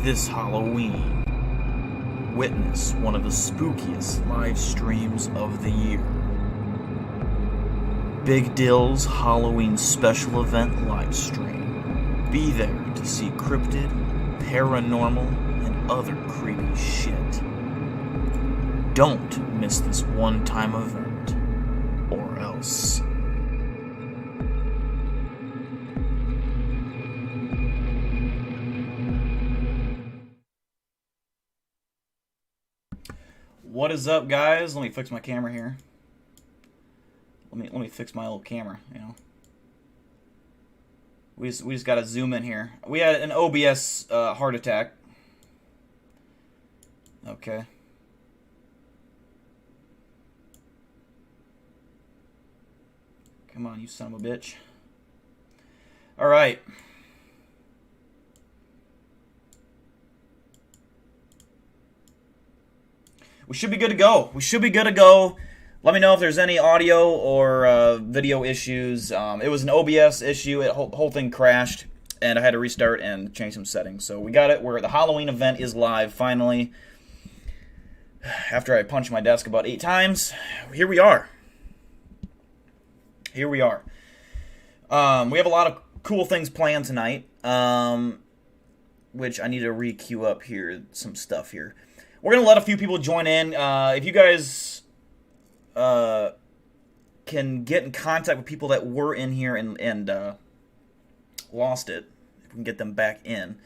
This Halloween, witness one of the spookiest live streams of the year. Big Dill's Halloween special event live stream. Be there to see cryptid, paranormal, and other creepy shit. Don't miss this one-time event, or else. What is up, guys? Let me fix my camera here. Let me fix my old camera, you know. We just gotta zoom in here. We had an OBS heart attack. Okay. Come on, you son of a bitch. Alright. We should be good to go. Let me know if there's any audio or video issues. It was an OBS issue. The whole thing crashed, and I had to restart and change some settings. So we got it where the Halloween event is live, finally. After I punched my desk about 8 times, here we are. We have a lot of cool things planned tonight, which I need to re-queue up here, some stuff here. We're going to let a few people join in. If you guys can get in contact with people that were in here and lost it, if we can get them back in.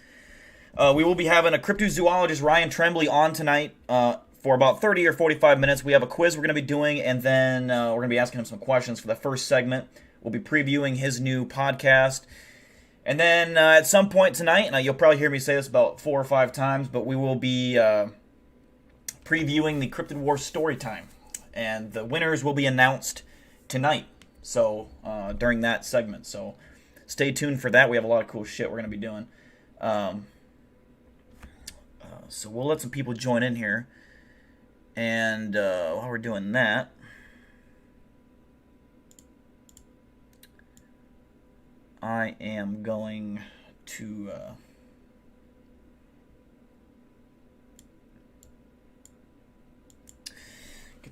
We will be having a cryptozoologist, Ryan Tremblay, on tonight for about 30 or 45 minutes. We have a quiz we're going to be doing, and then we're going to be asking him some questions for the first segment. We'll be previewing his new podcast. And then at some point tonight, and you'll probably hear me say this about 4 or 5 times, but we will be previewing the Cryptid War story time, and the winners will be announced tonight. So during that segment, so stay tuned for that. We have a lot of cool shit we're gonna be doing. So we'll let some people join in here, and while we're doing that, I am going to.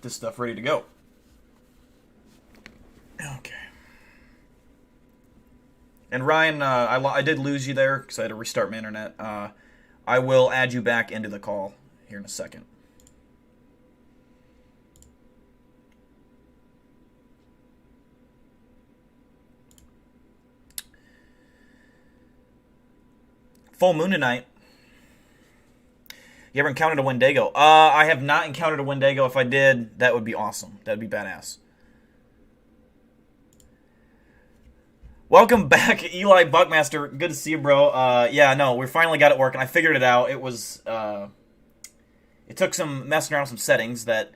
This stuff ready to go. Okay. And Ryan, I did lose you there because I had to restart my internet. I will add you back into the call here in a second. Full moon tonight. You ever encountered a Wendago? I have not encountered a Wendago. If I did, that would be awesome. That would be badass. Welcome back, Eli Buckmaster. Good to see you, bro. Yeah, no, we finally got it working. I figured it out. It was, it took some messing around with some settings that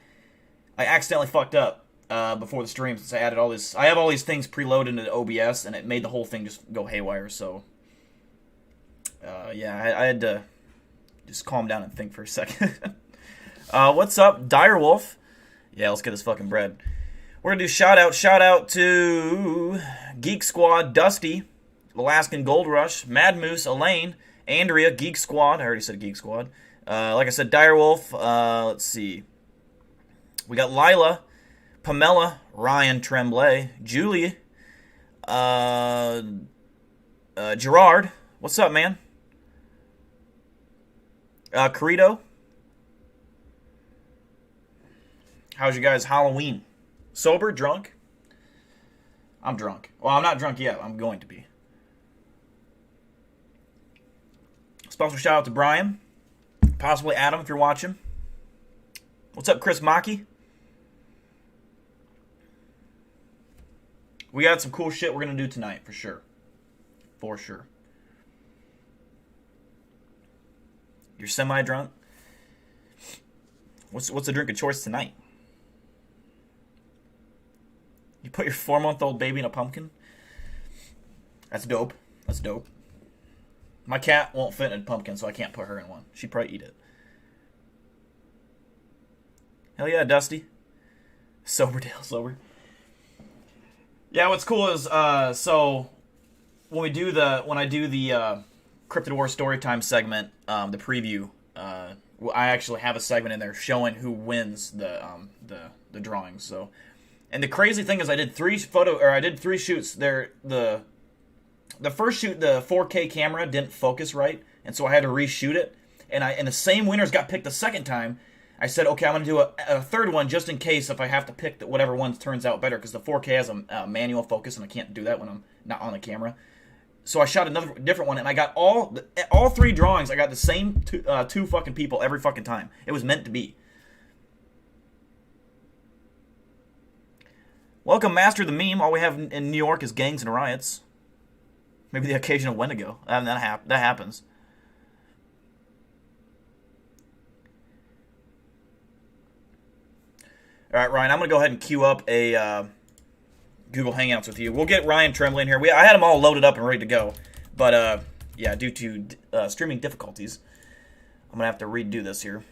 I accidentally fucked up before the stream, since I added all this. I have all these things preloaded into OBS, and it made the whole thing just go haywire. So, yeah, I had to just calm down and think for a second. What's up, Direwolf? Yeah, let's get this fucking bread. We're going to do shout out to Geek Squad, Dusty, Alaskan Gold Rush, Mad Moose, Elaine, Andrea, Geek Squad. I already said Geek Squad. Like I said, Direwolf. Let's see. We got Lila, Pamela, Ryan Tremblay, Julie, Gerard. What's up, man? Carito. How's you guys' Halloween? Sober? Drunk? I'm drunk. Well, I'm not drunk yet. I'm going to be. Special shout out to Brian. Possibly Adam if you're watching. What's up, Chris Maki? We got some cool shit we're going to do tonight, for sure. For sure. You're semi-drunk? What's the drink of choice tonight? You put your 4-month-old baby in a pumpkin? That's dope. That's dope. My cat won't fit in a pumpkin, so I can't put her in one. She'd probably eat it. Hell yeah, Dusty. Sober Dale, sober. Yeah, what's cool is, so when I do the Cryptid War Storytime segment, the preview, I actually have a segment in there showing who wins the drawings. So, and the crazy thing is, I did three shoots. There, the first shoot, the 4K camera didn't focus right, and so I had to reshoot it. And the same winners got picked the second time. I said, okay, I'm going to do a third one just in case if I have to pick whatever one turns out better, because the 4K has a manual focus, and I can't do that when I'm not on the camera. So I shot another different one, and I got all three drawings. I got the same two fucking people every fucking time. It was meant to be. Welcome, Master of the Meme. All we have in New York is gangs and riots. Maybe the occasional Wendigo. That happens. All right, Ryan, I'm going to go ahead and queue up a Google Hangouts with you. We'll get Ryan Tremblay in here. I had them all loaded up and ready to go. But, yeah, due to streaming difficulties, I'm going to have to redo this here.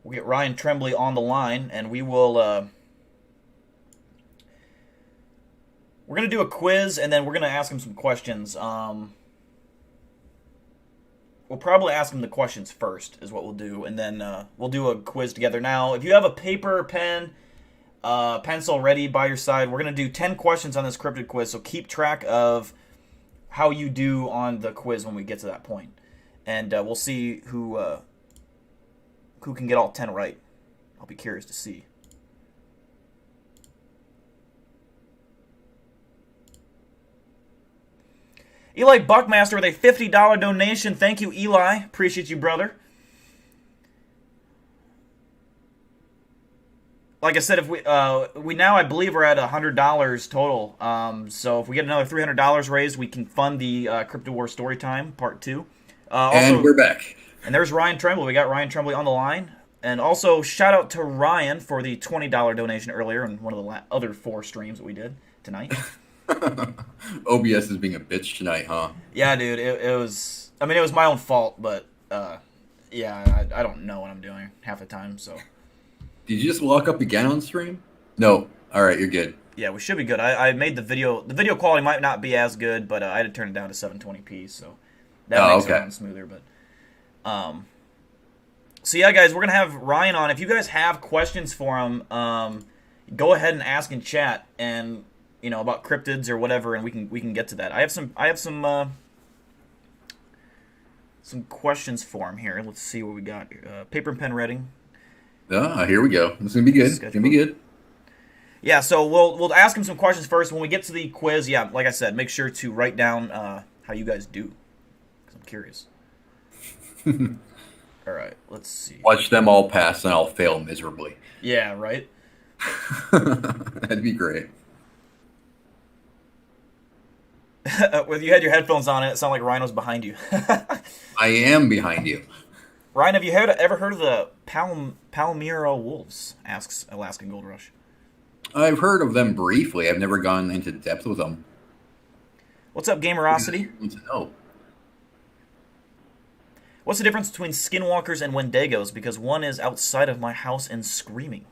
We'll get Ryan Tremblay on the line, and we will... we're going to do a quiz, and then we're going to ask him some questions. We'll probably ask him the questions first, is what we'll do, and then we'll do a quiz together. Now, if you have a paper, pen, pencil ready by your side, we're going to do 10 questions on this cryptid quiz, so keep track of how you do on the quiz when we get to that point. And we'll see who can get all 10 right. I'll be curious to see. Eli Buckmaster with a $50 donation. Thank you, Eli. Appreciate you, brother. Like I said, if we now, I believe we're at $100 total. So if we get another $300 raised, we can fund the Cryptid War Storytime Part 2. And we're back. And there's Ryan Tremblay. We got Ryan Tremblay on the line. And also, shout out to Ryan for the $20 donation earlier in one of the other 4 streams that we did tonight. OBS is being a bitch tonight, huh? Yeah, dude. It was... I mean, it was my own fault, but... yeah, I don't know what I'm doing half the time, so... Did you just lock up again on stream? No. All right, you're good. Yeah, we should be good. I made the video... The video quality might not be as good, but I had to turn it down to 720p, so... That makes it run smoother, but... So yeah, guys, we're going to have Ryan on. If you guys have questions for him, go ahead and ask in chat, and... you know, about cryptids or whatever, and we can get to that. I have some questions for him here. Let's see what we got here. Paper and pen ready. Here we go. This is gonna be good. It's gonna be good. Yeah, so we'll ask him some questions first. When we get to the quiz, yeah, like I said, make sure to write down how you guys do, because I'm curious. All right, let's see. Watch them all pass, and I'll fail miserably. Yeah, right. That'd be great. When you had your headphones on, it sounded like Ryan was behind you. I am behind you. Ryan, have you ever heard of the Palmyra wolves? Asks Alaskan Gold Rush. I've heard of them briefly. I've never gone into depth with them. What's up, Gamerosity? I want to know. What's the difference between Skinwalkers and Wendagos? Because one is outside of my house and screaming.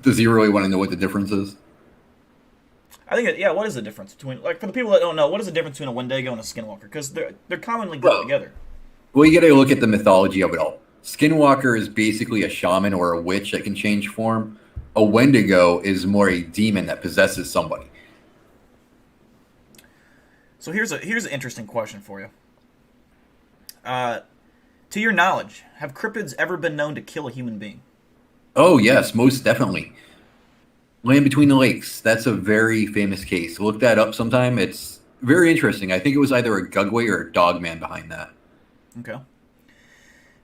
Does he really want to know what the difference is? I think, yeah, what is the difference between, like, for the people that don't know, what is the difference between a Wendigo and a Skinwalker? Because they're commonly grouped together. Well, you got to look at the mythology of it all. Skinwalker is basically a shaman or a witch that can change form. A Wendigo is more a demon that possesses somebody. So here's an interesting question for you. To your knowledge, have cryptids ever been known to kill a human being? Oh, yes, most definitely. Land Between the Lakes. That's a very famous case. Look that up sometime. It's very interesting. I think it was either a Gugway or a Dogman behind that. Okay.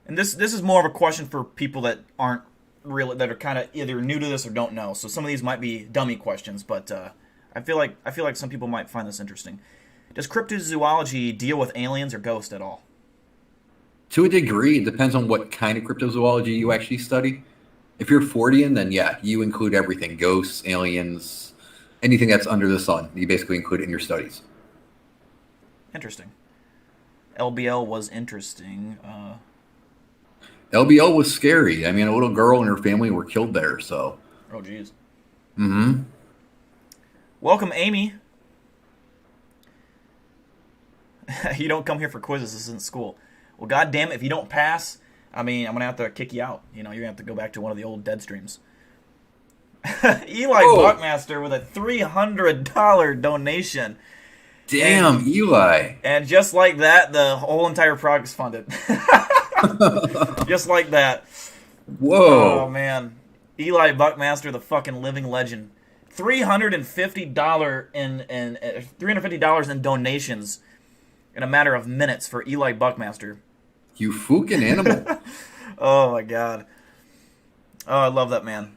And this is more of a question for people that aren't really, that are kind of either new to this or don't know. So some of these might be dummy questions, but I feel like some people might find this interesting. Does cryptozoology deal with aliens or ghosts at all? To a degree, it depends on what kind of cryptozoology you actually study. If you're Fortean, then yeah, you include everything. Ghosts, aliens, anything that's under the sun. You basically include it in your studies. Interesting. LBL was interesting. LBL was scary. I mean, a little girl and her family were killed there. So. Oh, jeez. Mm-hmm. Welcome, Amy. You don't come here for quizzes. This isn't school. Well, god damn it, if you don't pass, I mean, I'm going to have to kick you out. You know, you're going to have to go back to one of the old dead streams. Eli Buckmaster with a $300 donation. Damn, Eli. And just like that, the whole entire project's funded. Just like that. Whoa. Oh, man. Eli Buckmaster, the fucking living legend. $350 in donations in a matter of minutes for Eli Buckmaster. You fucking animal. Oh my god. Oh, I love that man.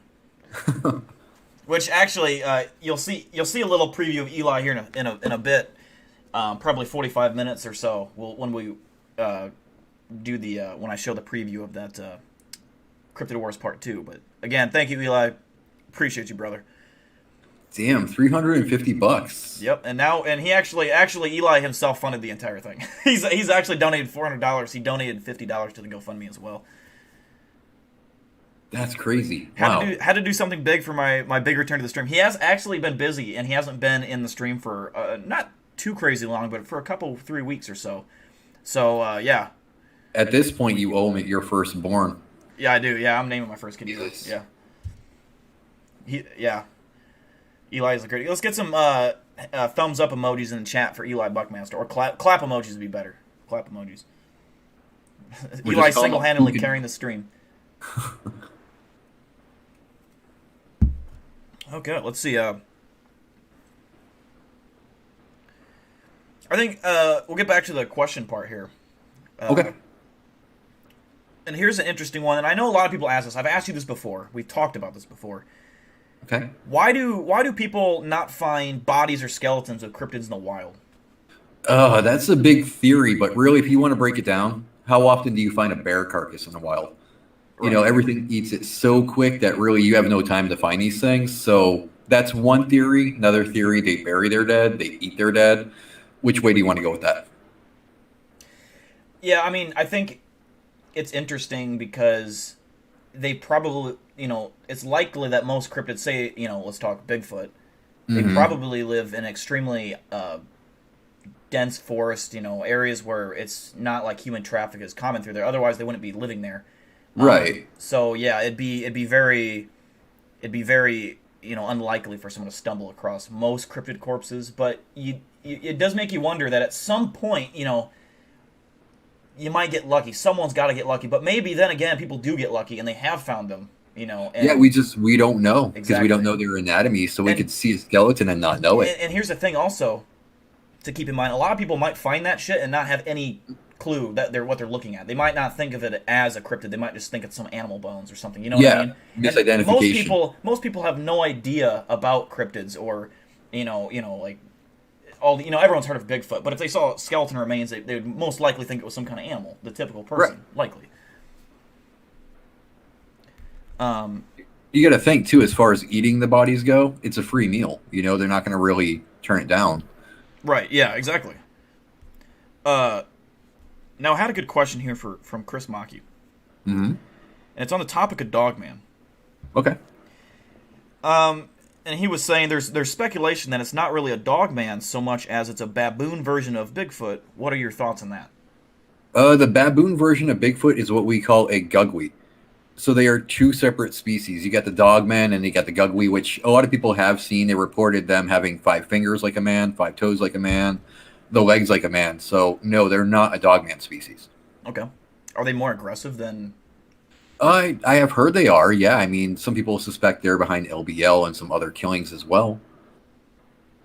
Which actually, you'll see a little preview of Eli here in a bit, probably 45 minutes or so. When we do the when I show the preview of that Cryptid Wars Part 2. But again, thank you, Eli. Appreciate you, brother. Damn, $350. Yep, and he actually Eli himself funded the entire thing. he's actually donated $400. He donated $50 to the GoFundMe as well. That's crazy. Wow. Had to do something big for my big return to the stream. He has actually been busy, and he hasn't been in the stream for not too crazy long, but for a couple 3 weeks or so. So yeah. At this point, you owe me your firstborn. Yeah, I do. Yeah, I'm naming my first kid. Yes. Yeah. Yeah. Eli is a great. Let's get some thumbs up emojis in the chat for Eli Buckmaster, or clap emojis would be better. Clap emojis. Eli single-handedly carrying the stream. Okay, let's see. I think we'll get back to the question part here. Okay. And here's an interesting one, and I know a lot of people ask this. I've asked you this before. We've talked about this before. Okay. Why do people not find bodies or skeletons of cryptids in the wild? That's a big theory, but really, if you want to break it down, how often do you find a bear carcass in the wild? You know, everything eats it so quick that really you have no time to find these things. So that's one theory. Another theory, they bury their dead, they eat their dead. Which way do you want to go with that? Yeah, I mean, I think it's interesting because they probably, it's likely that most cryptids, say, let's talk Bigfoot, they probably live in extremely dense forest, areas where it's not like human traffic is common through there. Otherwise, they wouldn't be living there. Right. So yeah, it'd be very unlikely for someone to stumble across most cryptid corpses. But it does make you wonder that at some point, you might get lucky. Someone's got to get lucky. But maybe then again, people do get lucky and they have found them. And, yeah, we don't know because we don't know their anatomy, so we could see a skeleton and not know it. And here's the thing, also to keep in mind: a lot of people might find that shit and not have any clue that what they're looking at. They might not think of it as a cryptid. They might just think it's some animal bones or something. You know what I mean? Misidentification. Most people have no idea about cryptids, or like all everyone's heard of Bigfoot, but if they saw skeleton remains, they would most likely think it was some kind of animal. The typical person, likely. You got to think too, as far as eating the bodies go, it's a free meal. They're not going to really turn it down. Right. Yeah. Exactly. Now, I had a good question here from Chris Maki. Mm-hmm. And it's on the topic of Dogman. Okay. And he was saying there's speculation that it's not really a Dogman so much as it's a baboon version of Bigfoot. What are your thoughts on that? The baboon version of Bigfoot is what we call a gugwe. So they are two separate species. You got the Dogman and you got the gugwe, which a lot of people have seen. They reported them having 5 fingers like a man, 5 toes like a man, the legs like a man. So no, they're not a Dogman species. Okay. Are they more aggressive than? I have heard they are. Yeah, I mean, some people suspect they're behind LBL and some other killings as well.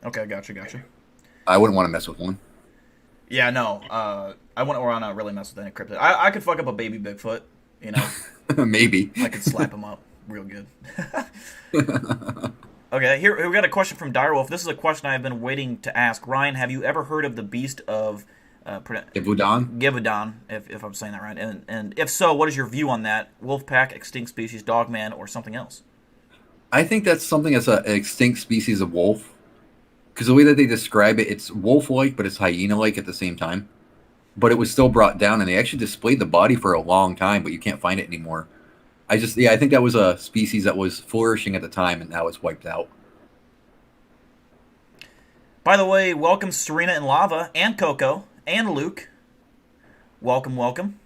Okay, gotcha. I wouldn't want to mess with one. Yeah, no. I wouldn't want to really mess with any cryptid. I could fuck up a baby Bigfoot. Maybe. I could slap him up real good. Okay, here we got a question from Direwolf. This is a question I've been waiting to ask. Ryan, have you ever heard of the beast of Givaudan, if I'm saying that right? And if so, what is your view on that? Wolfpack, extinct species, Dogman, or something else? I think that's something that's an extinct species of wolf. Because the way that they describe it, it's wolf-like, but it's hyena-like at the same time. but it was still brought down, and they actually displayed the body for a long time, but you can't find it anymore. I think that was a species that was flourishing at the time, and now it's wiped out. By the way, welcome Serena and Lava, and Coco, and Luke. Welcome, welcome.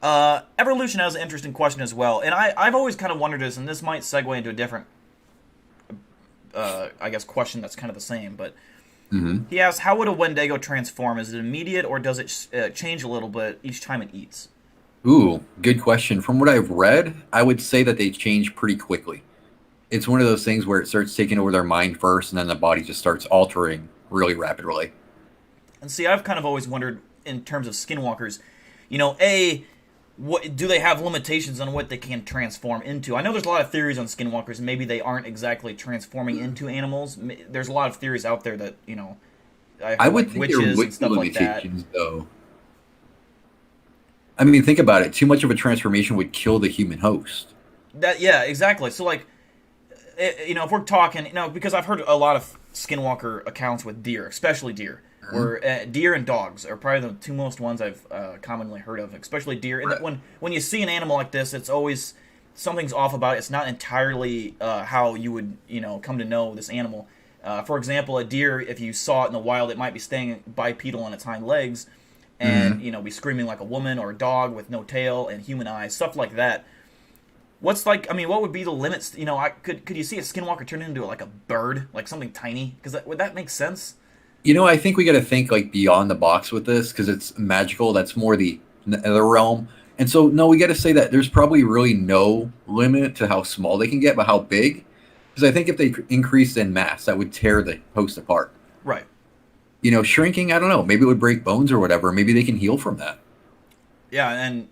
Evolution has an interesting question as well, and I've always kind of wondered this, and this might segue into a different, I guess, question that's kind of the same, but he asks, how would a Wendigo transform? Is it immediate, or does it change a little bit each time it eats? Ooh, good question. From what I've read, I would say that they change pretty quickly. It's one of those things where it starts taking over their mind first, and then the body just starts altering really rapidly. And see, I've kind of always wondered, in terms of skinwalkers, what do they have limitations on what they can transform into? I know there's a lot of theories on skinwalkers, and maybe they aren't exactly transforming into animals. There's a lot of theories out there that, I would like think there witches would and stuff be like that. limitations, though. I mean, think about it. Too much of a transformation would kill the human host. Yeah, exactly. So, like, if we're talking, because I've heard a lot of skinwalker accounts with deer, especially deer, where deer and dogs are probably the two most ones I've commonly heard of, especially deer. And when you see an animal like this, it's always something's off about it. It's not entirely how you would come to know this animal. For example, a deer, if you saw it in the wild, it might be staying bipedal on its hind legs, and be screaming like a woman, or a dog with no tail and human eyes, stuff like that. What would be the limits? Could you see a skinwalker turn into like a bird, like something tiny? Because would that make sense? I think we got to think like beyond the box with this because it's magical. That's more the other realm. And so, no, we got to say that there's probably really no limit to how small they can get, but how big. Because I think if they increased in mass, that would tear the host apart. Right. Shrinking, I don't know. Maybe it would break bones or whatever. Maybe they can heal from that. Yeah, and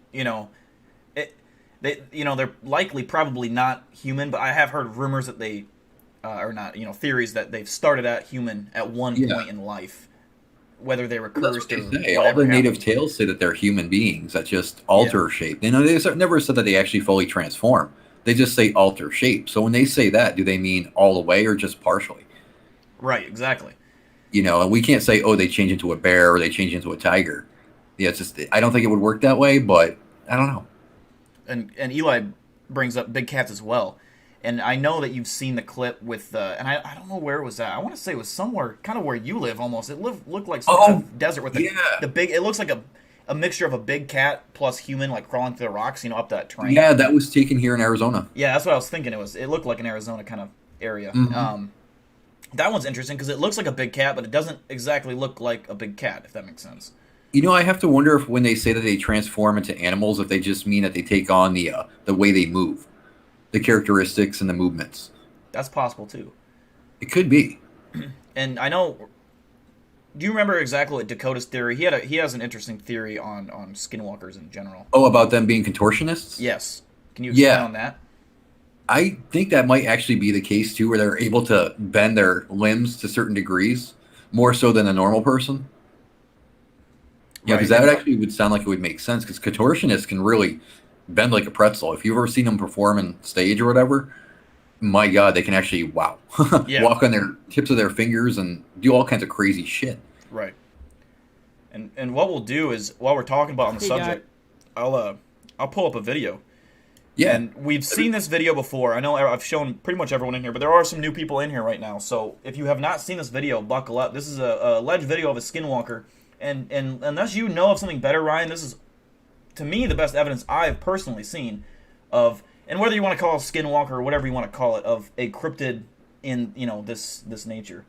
they're likely probably not human, but I have heard rumors that they are not, theories that they've started out human at one point in life, whether they were cursed or whatever. All the native tales say that they're human beings that just alter shape. They never said that they actually fully transform. They just say alter shape. So when they say that, do they mean all the way or just partially? Right, exactly. And we can't say, oh, they change into a bear or they change into a tiger. Yeah, it's just, I don't think it would work that way, but I don't know. And Eli brings up big cats as well. And I know that you've seen the clip with, and I don't know where it was at. I want to say it was somewhere kind of where you live almost. It looked like some kind of desert with the big, it looks like a mixture of a big cat plus human, like crawling through the rocks, up that terrain. Yeah, that was taken here in Arizona. Yeah, that's what I was thinking. It looked like an Arizona kind of area. That one's interesting because it looks like a big cat, but it doesn't exactly look like a big cat, if that makes sense. I have to wonder if when they say that they transform into animals, if they just mean that they take on the way they move, the characteristics and the movements. That's possible too. It could be. And I know. Do you remember exactly what Dakota's theory? He has an interesting theory on skinwalkers in general. Oh, about them being contortionists? Yes. Can you expand on that? I think that might actually be the case too, where they're able to bend their limbs to certain degrees, more so than a normal person. Yeah, because that actually would sound like it would make sense, because contortionists can really bend like a pretzel. If you've ever seen them perform on stage or whatever, my God, they can actually, walk on their tips of their fingers and do all kinds of crazy shit. Right. And what we'll do is, while we're talking about on the subject, I'll pull up a video. Yeah. And we've seen this video before. I know I've shown pretty much everyone in here, but there are some new people in here right now. So if you have not seen this video, buckle up. This is a alleged video of a skinwalker. And unless you know of something better, Ryan, this is, to me, the best evidence I've personally seen of, and whether you want to call it a skinwalker or whatever you want to call it, of a cryptid in, this nature.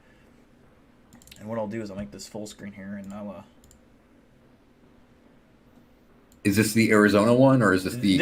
And what I'll do is I'll make this full screen here, and I'll... Is this the Arizona one, or is this the